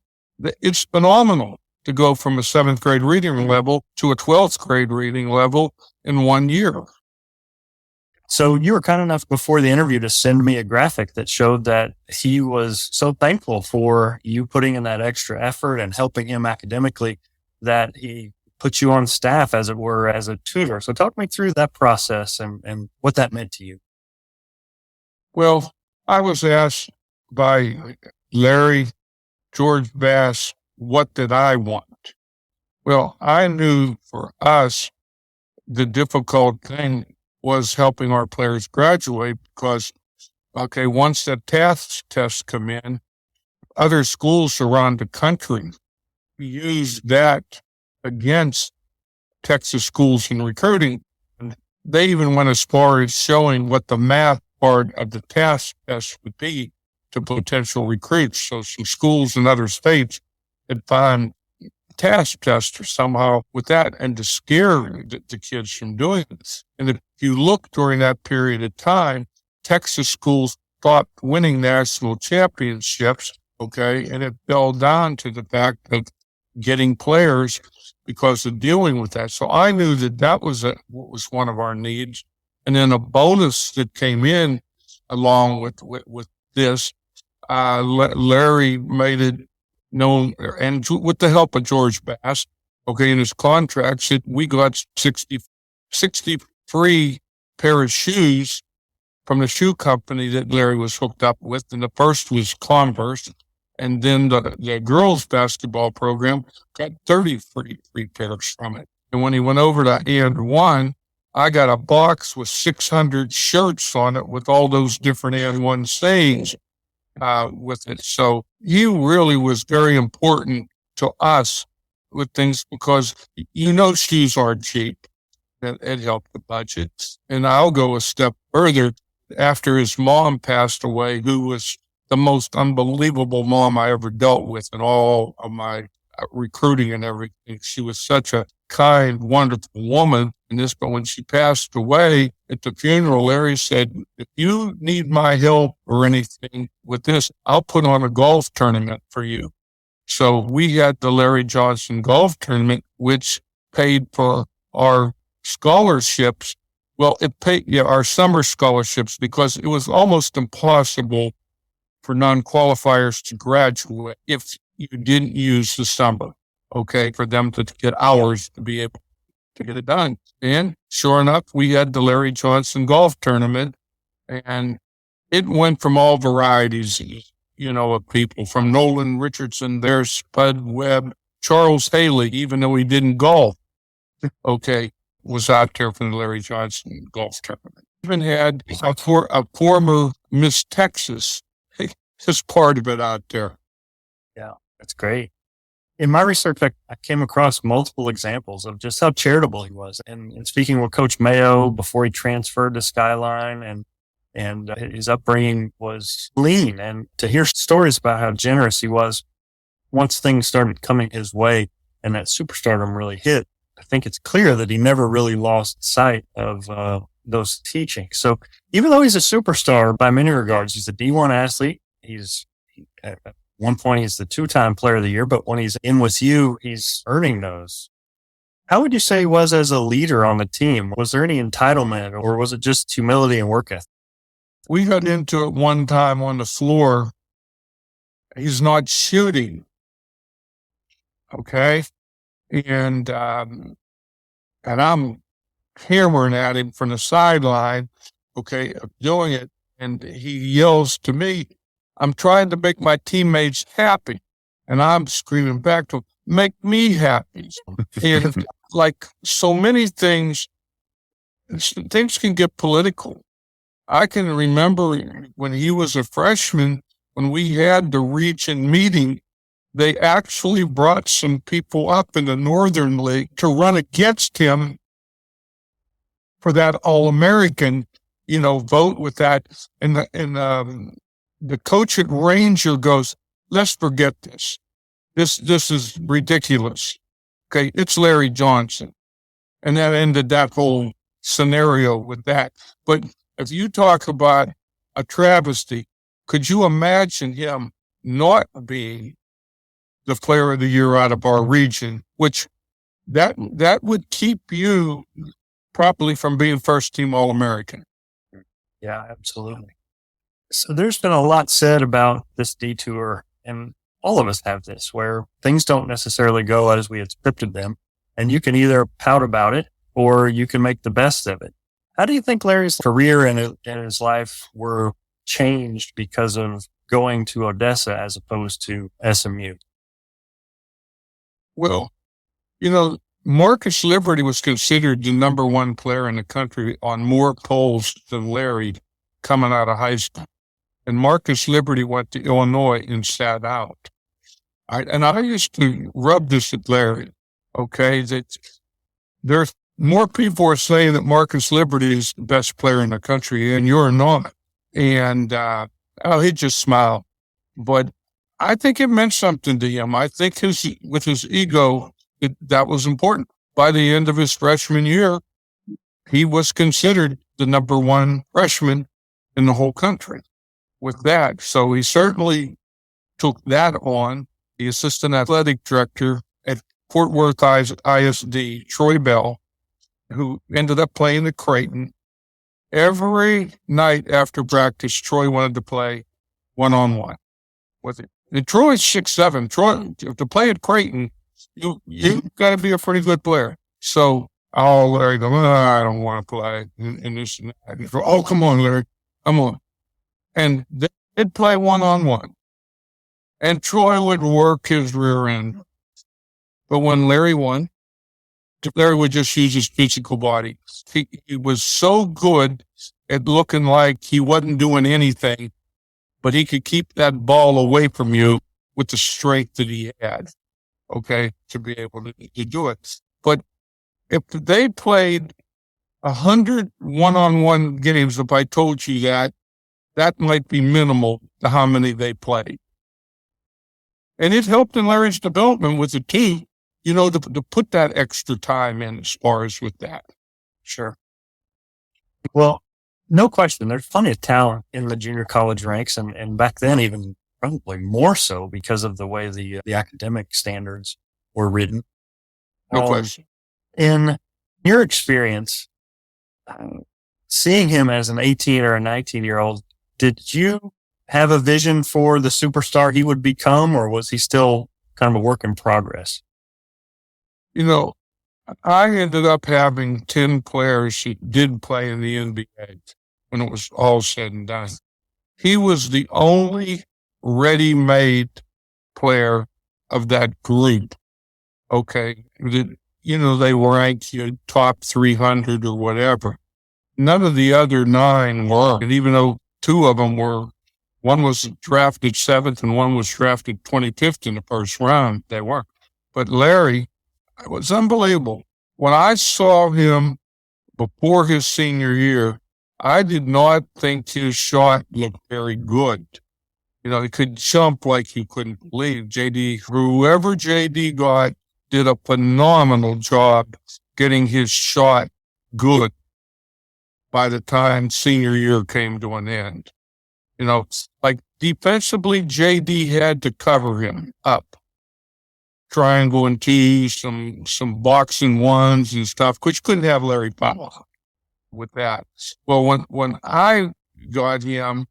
it's phenomenal to go from a 7th grade reading level to a 12th grade reading level in 1 year. So you were kind enough before the interview to send me a graphic that showed that he was so thankful for you putting in that extra effort and helping him academically that he put you on staff, as it were, as a tutor. So talk me through that process and what that meant to you. Well, I was asked by Larry, George Bass, what did I want? Well, I knew for us, the difficult thing was helping our players graduate because, okay, once the tests come in, other schools around the country use that against Texas schools in recruiting. And they even went as far as showing what the math part of the test would be to potential recruits. So some schools in other states had found task tester somehow with that and to scare the kids from doing this. And if you look during that period of time, Texas schools thought winning national championships, okay, and it fell down to the fact of getting players because of dealing with that. So I knew that was what was one of our needs. And then a bonus that came in along with this, Larry made it known, and with the help of George Bass, okay, in his contracts, we got 63 pair of shoes from the shoe company that Larry was hooked up with. And the first was Converse. And then the girls' basketball program got 33 pairs from it. And when he went over to And1, I got a box with 600 shirts on it with all those different And1 sayings with it. So he really was very important to us with things because, you know, shoes aren't cheap. It helped the budget. And I'll go a step further. After his mom passed away, who was the most unbelievable mom I ever dealt with in all of my recruiting and everything. She was such a kind, wonderful woman. But when she passed away at the funeral, Larry said, if you need my help or anything with this, I'll put on a golf tournament for you. So we had the Larry Johnson golf tournament, which paid for our scholarships. Well, it paid our summer scholarships because it was almost impossible for non-qualifiers to graduate if you didn't use the summer, okay, for them to get hours to be able to get it done. And sure enough, we had the Larry Johnson golf tournament, and it went from all varieties, you know, of people, from Nolan Richardson, there's Spud Webb, Charles Haley, even though he didn't golf, okay, was out there for the Larry Johnson golf tournament. Even had a former Miss Texas, as part of it out there. Yeah, that's great. In my research, I came across multiple examples of just how charitable he was. And speaking with Coach Mayo before he transferred to Skyline, and his upbringing was lean. And to hear stories about how generous he was once things started coming his way and that superstardom really hit, I think it's clear that he never really lost sight of those teachings. So even though he's a superstar by many regards, he's a D1 athlete. At one point, he's the 2-time player of the year, but when he's in with you, he's earning those. How would you say he was as a leader on the team? Was there any entitlement, or was it just humility and work ethic? We got into it one time on the floor. He's not shooting. Okay. And I'm hammering at him from the sideline, okay, of doing it. And he yells to me, I'm trying to make my teammates happy. And I'm screaming back to him, make me happy. And like so many things can get political. I can remember when he was a freshman, when we had the region meeting, they actually brought some people up in the Northern League to run against him for that All-American, vote with that. And the coach at Ranger goes, let's forget this. This is ridiculous. Okay, it's Larry Johnson. And that ended that whole scenario with that. But if you talk about a travesty, could you imagine him not being the player of the year out of our region, which that would keep you probably from being first team All-American? Yeah, absolutely. So there's been a lot said about this detour, and all of us have this, where things don't necessarily go as we had scripted them, and you can either pout about it or you can make the best of it. How do you think Larry's career and his life were changed because of going to Odessa as opposed to SMU? Well, Marcus Liberty was considered the number one player in the country on more polls than Larry coming out of high school. And Marcus Liberty went to Illinois and sat out. And I used to rub this at Larry, okay, that there's more people are saying that Marcus Liberty is the best player in the country, and you're not. And he'd just smile. But I think it meant something to him. I think with his ego, that was important. By the end of his freshman year, he was considered the number one freshman in the whole country with that. So he certainly took that on. The assistant athletic director at Fort Worth ISD, Troy Bell, who ended up playing at Creighton. Every night after practice, Troy wanted to play one-on-one with him. And Troy's 6'7". Troy, to play at Creighton, you got to be a pretty good player. So Larry goes, I don't want to play. And this and that. He goes, oh, come on, Larry. Come on. And they'd play one-on-one. And Troy would work his rear end. But when Larry won, Larry would just use his physical body. He was so good at looking like he wasn't doing anything, but he could keep that ball away from you with the strength that he had, okay, to be able to do it. But if they played 100 one-on-one games, if I told you that might be minimal to how many they played. And it helped in Larry's development with the team, to put that extra time in as far as with that. Sure. Well, no question. There's plenty of talent in the junior college ranks, and back then even probably more so because of the way the academic standards were written. No question. In your experience, seeing him as an 18 or a 19-year-old, did you have a vision for the superstar he would become, or was he still kind of a work in progress? I ended up having 10 players who did play in the NBA when it was all said and done. He was the only ready-made player of that group. Okay. They were ranked top 300 or whatever. None of the other 9 were. And even though 2 of them were, one was drafted 7th and one was drafted 25th in the first round, they weren't. But Larry, it was unbelievable. When I saw him before his senior year, I did not think his shot looked very good. He could jump like he couldn't believe. Whoever JD got did a phenomenal job getting his shot good by the time senior year came to an end. Like defensively, JD had to cover him up. Triangle and T, some boxing ones and stuff, which couldn't have Larry Powell with that. Well, when I got him,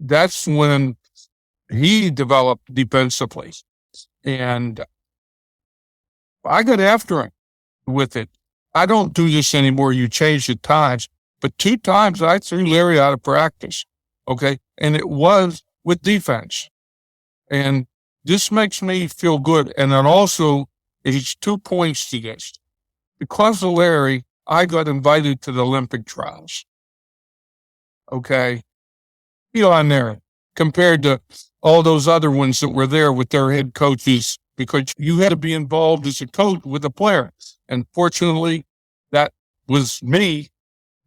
that's when he developed defensively. And I got after him with it. I don't do this anymore. You change the times. But 2 times I threw Larry out of practice. Okay. And it was with defense. And this makes me feel good. And then also, it's 2 points to this. Because of Larry, I got invited to the Olympic trials. Okay. On there compared to all those other ones that were there with their head coaches, because you had to be involved as a coach with a player. And fortunately, that was me,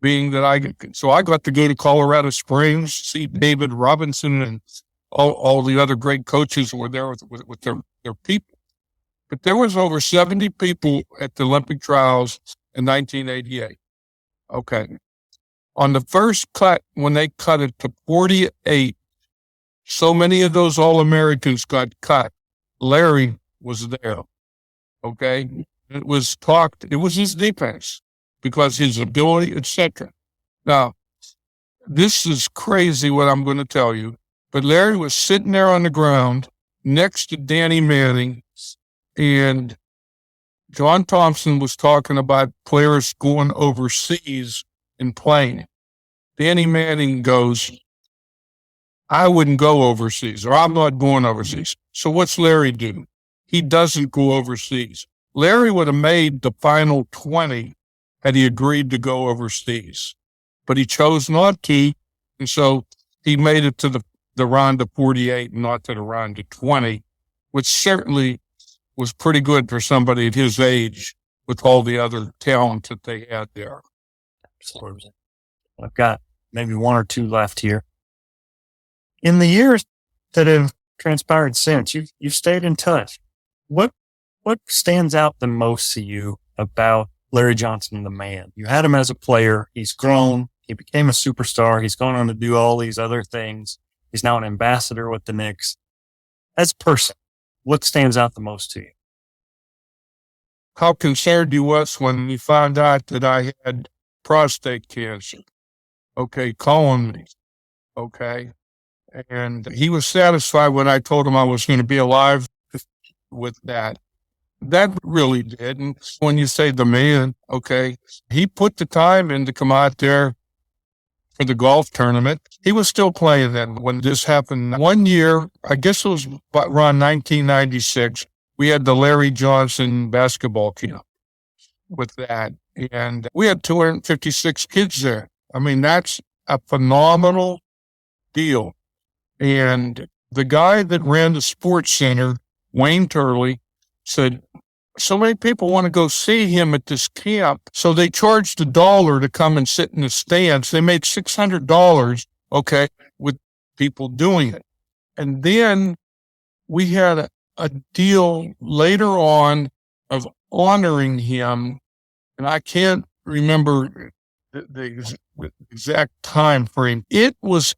being that I got to go to Colorado Springs, see David Robinson and all the other great coaches who were there with their people. But there was over 70 people at the Olympic trials in 1988. Okay. On the first cut, when they cut it to 48, so many of those All-Americans got cut. Larry was there. Okay. It was his defense because his ability, etc. Now, this is crazy what I'm going to tell you, but Larry was sitting there on the ground next to Danny Manning, and John Thompson was talking about players going overseas and playing. Danny Manning goes, I wouldn't go overseas, or I'm not going overseas. So what's Larry do? He doesn't go overseas. Larry would have made the final 20 had he agreed to go overseas, but he chose not to. And so he made it to the round of 48, not to the round of 20, which certainly was pretty good for somebody at his age with all the other talent that they had there. Absolutely. I've got maybe 1 or 2 left here. In the years that have transpired since, you've stayed in touch. What stands out the most to you about Larry Johnson, the man? You had him as a player. He's grown. He became a superstar. He's gone on to do all these other things. He's now an ambassador with the Knicks. As a person, what stands out the most to you? How concerned he was when he found out that I had prostate cancer. Okay, calling me. Okay. And he was satisfied when I told him I was going to be alive with that. That really did. And when you say the man, okay, he put the time in to come out there for the golf tournament. He was still playing then when this happened. One year, I guess it was around 1996, we had the Larry Johnson basketball camp with that. And we had 256 kids there. I mean, that's a phenomenal deal. And the guy that ran the sports center, Wayne Turley, said, so many people want to go see him at this camp. So they charged $1 to come and sit in the stands. They made $600, okay, with people doing it. And then we had a deal later on of honoring him. And I can't remember the exact time frame. It was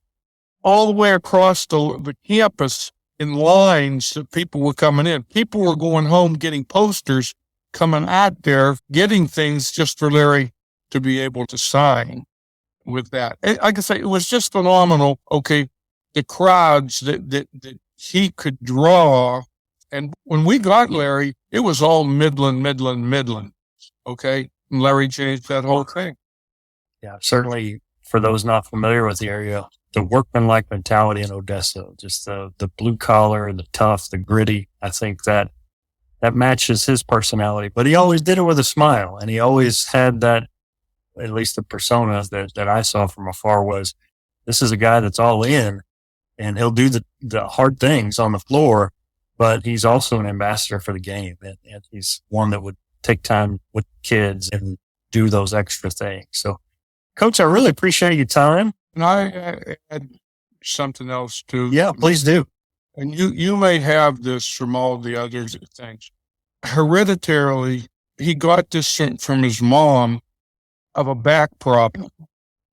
all the way across the campus in lines that people were coming in. People were going home getting posters, coming out there, getting things just for Larry to be able to sign with that. And like I say, it was just phenomenal. Okay, the crowds that he could draw. And when we got Larry, it was all Midland. Okay, and Larry changed that whole thing. Yeah, certainly for those not familiar with the area, the workmanlike mentality in Odessa, just the blue collar, the tough, the gritty. I think that matches his personality, but he always did it with a smile. And he always had that, at least the persona that I saw from afar was, this is a guy that's all in and he'll do the hard things on the floor, but he's also an ambassador for the game. And he's one that would take time with kids and do those extra things. So Coach, I really appreciate your time. And I had something else too? Yeah, please do. And you may have this from all the other things. Hereditarily, he got this from his mom of a back problem.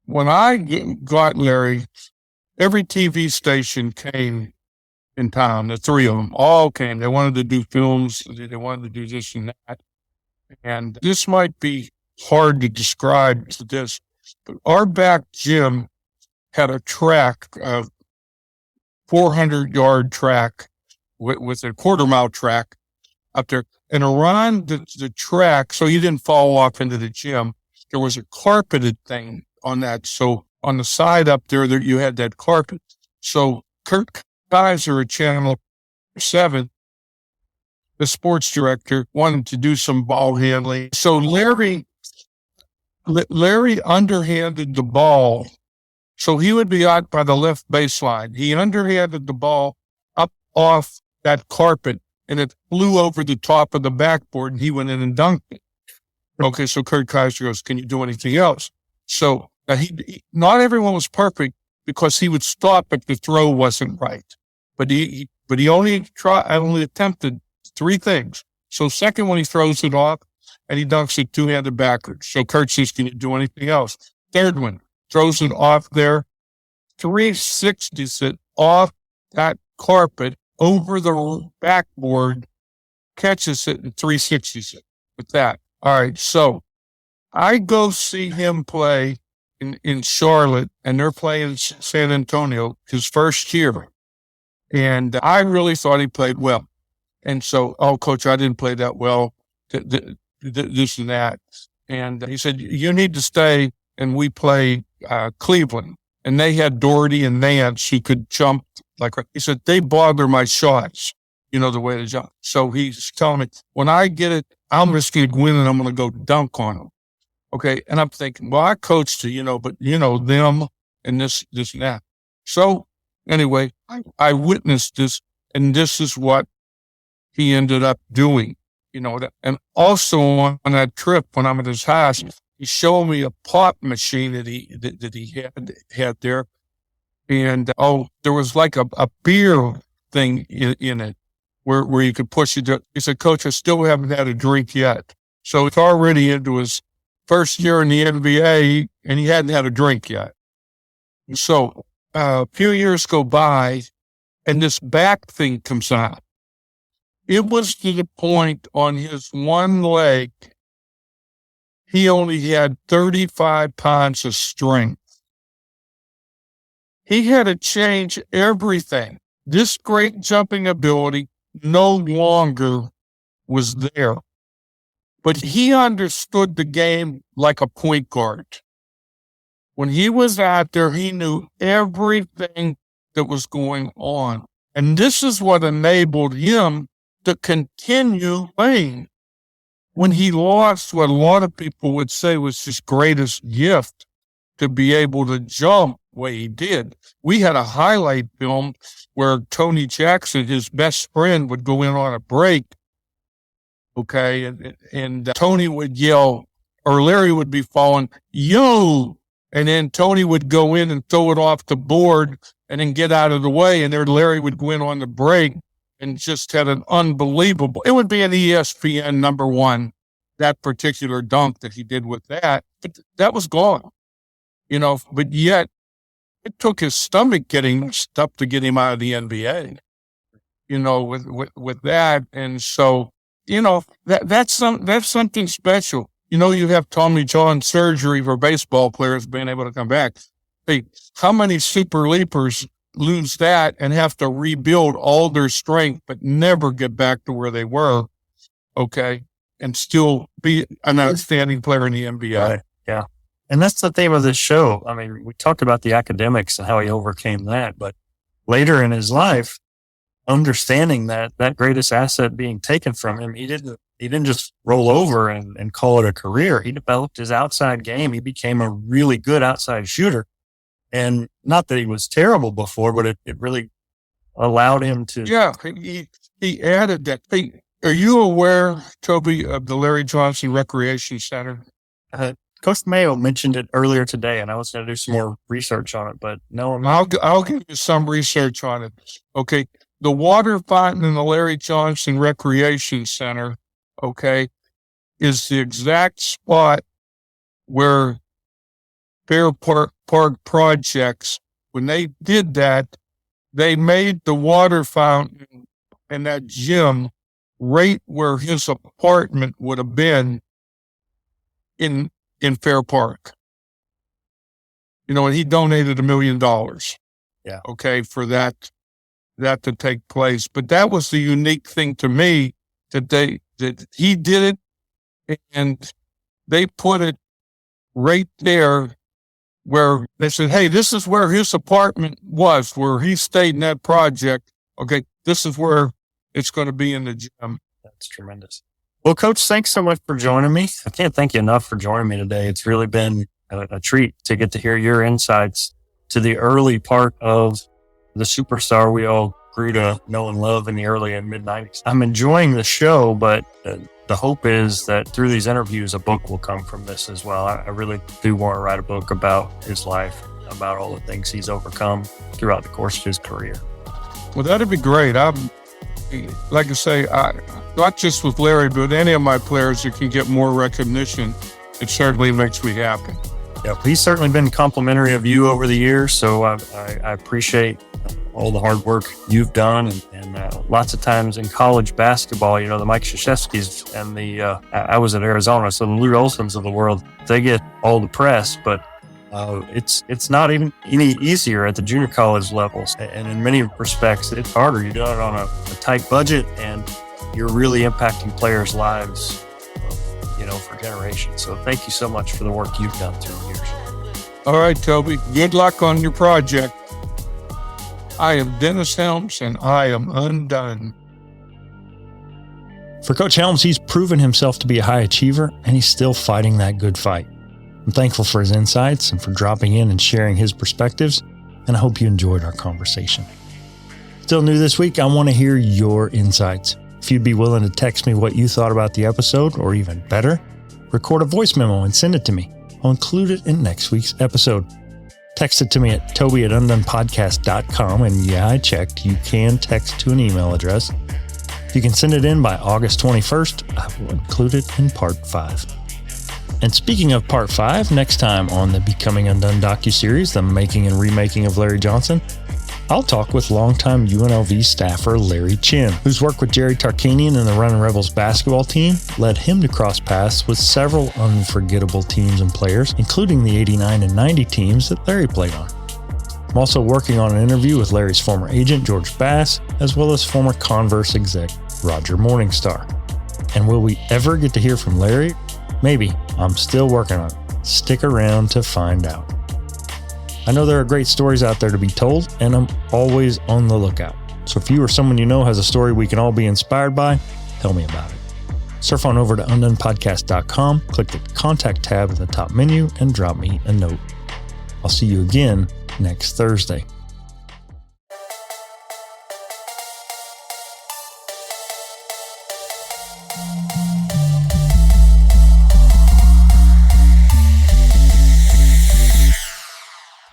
When I got Larry, every TV station came in town. The three of them all came. They wanted to do films. They wanted to do this and that. And this might be hard to describe to this, but our back gym had a track, a 400-yard track with a quarter-mile track up there. And around the track, so you didn't fall off into the gym, there was a carpeted thing on that. So on the side up there, you had that carpet. So Kurt Kaiser at Channel 7, the sports director, wanted to do some ball handling. So Larry underhanded the ball. So he would be out by the left baseline. He underhanded the ball up off that carpet, and it flew over the top of the backboard, and he went in and dunked it. Okay, so Kurt Kaiser goes, "Can you do anything else?" So not everyone was perfect because he would stop if the throw wasn't right. But he only attempted three things. So second one, he throws it off, and he dunks it two-handed backwards. So Kurt says, "Can you do anything else?" Third one, throws it off there, 360s it off that carpet over the backboard, catches it, and 360s it with that. All right, so I go see him play in Charlotte, and they're playing San Antonio his first year. And I really thought he played well. And so, coach, I didn't play that well, this and that. And he said, "You need to stay." And we play Cleveland. And they had Doherty and Nance who could jump. He said, "They bother my shots, the way they jump." So he's telling me, when I get it, I'm risking winning. I'm going to go dunk on them. Okay. And I'm thinking, well, I coached but them and this and that. So anyway, I witnessed this, and this is what he ended up doing, and also on that trip when I'm at his house, he showed me a pop machine that he had there. And, there was like a beer thing in it where you could push it. He said, "Coach, I still haven't had a drink yet." So it's already into his first year in the NBA, and he hadn't had a drink yet. So a few years go by, and this back thing comes out. It was to the point on his one leg, he only had 35 pounds of strength. He had to change everything. This great jumping ability no longer was there. But he understood the game like a point guard. When he was out there, he knew everything that was going on. And this is what enabled him to continue playing. When he lost what a lot of people would say was his greatest gift, to be able to jump the way he did. We had a highlight film where Tony Jackson, his best friend, would go in on a break. Okay. And Tony would yell, or Larry would be falling, "Yo!" And then Tony would go in and throw it off the board and then get out of the way. And there Larry would go in on the break and just had an unbelievable, it would be an ESPN #1, that particular dunk that he did with that. But that was gone, but yet it took his stomach getting stuff to get him out of the NBA, with that. And so, that's something special. You have Tommy John surgery for baseball players being able to come back. Hey, how many super leapers lose that and have to rebuild all their strength, but never get back to where they were? Okay. And still be an outstanding player in the NBA. Right. Yeah. And that's the theme of this show. I mean, we talked about the academics and how he overcame that, but later in his life, understanding that greatest asset being taken from him, he didn't just roll over and call it a career. He developed his outside game. He became a really good outside shooter. And not that he was terrible before, but it really allowed him to. Yeah, he added that. Hey, are you aware, Toby, of the Larry Johnson Recreation Center? Coach Mayo mentioned it earlier today, and I was going to do some more research on it, but no. I'll give you some research on it. Okay. The water fountain in the Larry Johnson Recreation Center, okay, is the exact spot where Fair Park Projects, when they did that, they made the water fountain in that gym right where his apartment would have been in Fair Park. You know, and he donated $1 million. Yeah. Okay, for that to take place. But that was the unique thing to me, that he did it and they put it right there where they said, hey, this is where his apartment was, where he stayed in that project. Okay, this is where it's going to be in the gym. That's tremendous. Well, Coach, thanks so much for joining me. I can't thank you enough for joining me today. It's really been a treat to get to hear your insights to the early part of the superstar we all grew to know and love in the early and mid-90s. I'm enjoying the show, but the hope is that through these interviews, a book will come from this as well. I really do want to write a book about his life, about all the things he's overcome throughout the course of his career. Well, that'd be great. Like I say, not just with Larry, but any of my players that can get more recognition, it certainly makes me happy. Yeah, he's certainly been complimentary of you over the years, so I appreciate all the hard work you've done. And lots of times in college basketball, you know, the Mike Krzyzewskis and I was at Arizona, so the Lou Olsons of the world, they get all the press, but it's not even any easier at the junior college levels. And in many respects, it's harder. You do it on a tight budget, and you're really impacting players' lives, you know, for generations. So thank you so much for the work you've done through the years. All right, Toby. Good luck on your project. I am Dennis Helms, and I am undone. For Coach Helms, he's proven himself to be a high achiever, and he's still fighting that good fight. I'm thankful for his insights and for dropping in and sharing his perspectives, and I hope you enjoyed our conversation. Still new this week, I want to hear your insights. If you'd be willing to text me what you thought about the episode, or even better, record a voice memo and send it to me. I'll include it in next week's episode. Text it to me at toby@undonepodcast.com, and yeah, I checked. You can text to an email address. If you can send it in by August 21st, I will include it in Part 5. And speaking of Part 5, next time on the Becoming Undone docuseries, the making and remaking of Larry Johnson, I'll talk with longtime UNLV staffer Larry Chin, whose work with Jerry Tarkanian and the Runnin' Rebels basketball team led him to cross paths with several unforgettable teams and players, including the 89 and 90 teams that Larry played on. I'm also working on an interview with Larry's former agent, George Bass, as well as former Converse exec, Roger Morningstar. And will we ever get to hear from Larry? Maybe. I'm still working on it. Stick around to find out. I know there are great stories out there to be told, and I'm always on the lookout. So if you or someone you know has a story we can all be inspired by, tell me about it. Surf on over to undonepodcast.com, click the contact tab in the top menu, and drop me a note. I'll see you again next Thursday.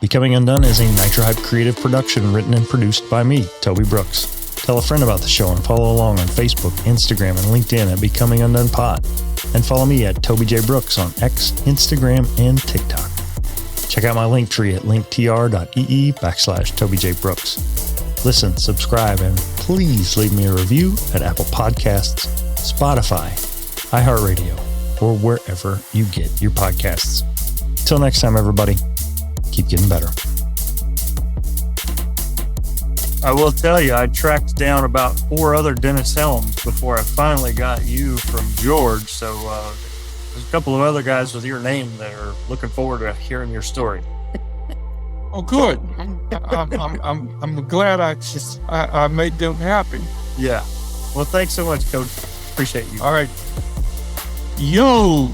Becoming Undone is a Nitro Hype creative production written and produced by me, Toby Brooks. Tell a friend about the show and follow along on Facebook, Instagram, and LinkedIn at Becoming Undone Pod. And follow me at Toby J. Brooks on X, Instagram, and TikTok. Check out my link tree at linktr.ee/Toby J. Brooks. Listen, subscribe, and please leave me a review at Apple Podcasts, Spotify, iHeartRadio, or wherever you get your podcasts. Till next time, everybody. Keep getting better. I will tell you, I tracked down about 4 other Dennis Helms before I finally got you from George. So there's a couple of other guys with your name that are looking forward to hearing your story. Oh, good. I'm glad I made them happy. Yeah. Well, thanks so much, Coach. Appreciate you. All right. Yo.